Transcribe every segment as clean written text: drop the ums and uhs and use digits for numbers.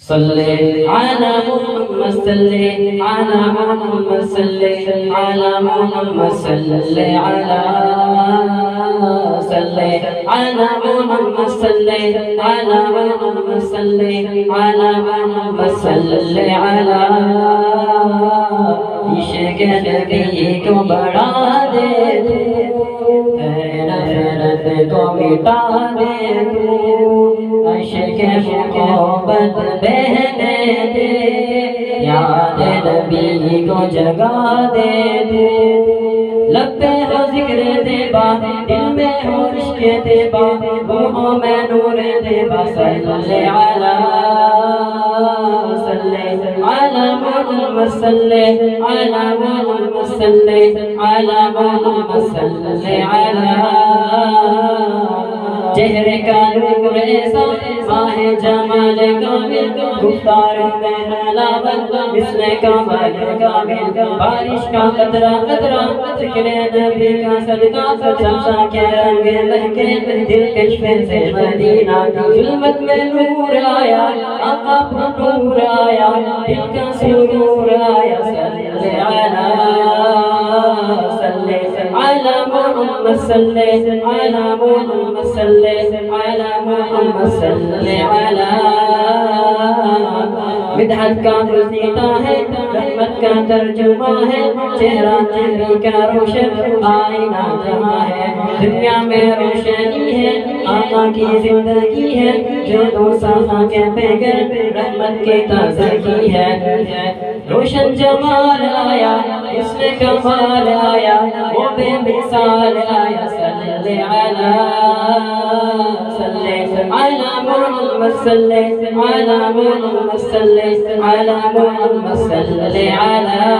صلی علی محمد صلی علی محمد صلی علی محمد صلی علی محمد صلی علی محمد صلی علی محمد صلی علی عشق نبی کو بڑھا دے تو نفرت کو مٹا دے تو عشق محبت بہنے دے یاد نبی کو جگا دے دے لب پہ ہو ذکر دیبا دل میں ہو عشق دیبا روحوں میں نور دیبا صلی علی محمد صلی علی محمد صلی علی محمد صلی علی چہرے کا نور ایسا ماہ جمال کامل گفتار میں حلاوت مثل کمال کامل بارش کا قطرہ قطرہ ذکر نبی کا صدقہ شمشاں کے رنگ مہکے دلکش سے مدینہ ظلمت میں نور آیا آقا پر نور آیا دل کا سرور آیا صلی علی محمد صلی علی محمد صلی علی محمد صلی علی مدحت کا گزیدہ ہے رحمت کا ترجمہ ہے چہرہ نبی کا روشن آئینہ جہاں ہے دنیا میں روشنی ہے آقا کی زندگی ہے جو دو صفحہ کے بغیر رحمت کی تازگی ہے روشن جمال آیا اس میں کمال آیا وہ بے مثال آیا صلی علی محمد صلی علی محمد صلی علی محمد صلی علی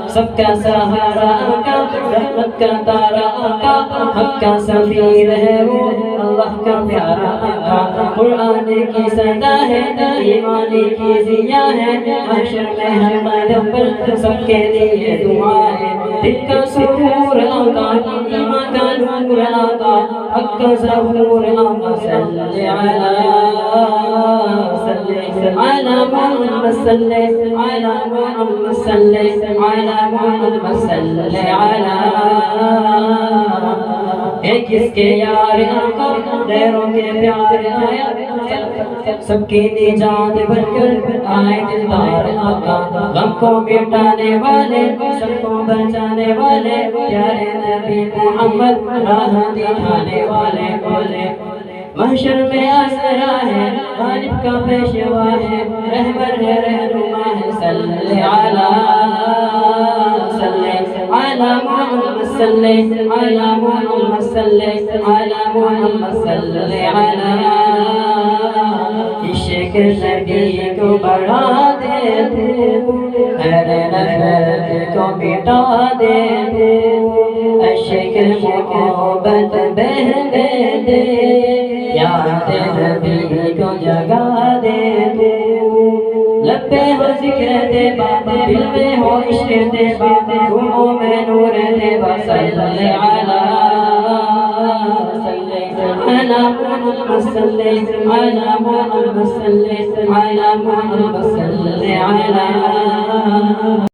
سب کا سہارا آقا رحمت کا تارا آقا حق کا سفیر ہے وہ اللہ کا پیارا آقا قرآن کی صدا ہے ایمان کی ضیاء ہے محشر میں ہر قدم پر سب کے لیے دعا ہے دل کا سرور آقا ایمان کا نور آقا حق کا ظہور آقا صلی علی محمد صلی علی محمد صلی علی محمد صلی علی ایک اس کے یار آقا غیروں کے پیار آیا سب کی نجات بن کر آئے دلدار آقا غم کو مٹانے والے سب کو بچانے والے پیارے نبی محمد راہ دکھانے والے بولے محشر میں آسرا ہے غالب کا پیشوا ہے رہبر ہے رہنما ہے صلی علی محمد صلی علی محمد صلی علی محمد صلی علی عشق نبی کو بڑھا دے تو ہر نفرت کو مٹا دے تو عشق محبت بہنے دے یاد نبی کو جگا دے تو لب پہ ہو ذکر دیبا دل میں ہو عشق دیبا روحوں میں نور دیبا صلی علی محمد صلی علی محمد صلی علی محمد صلی علی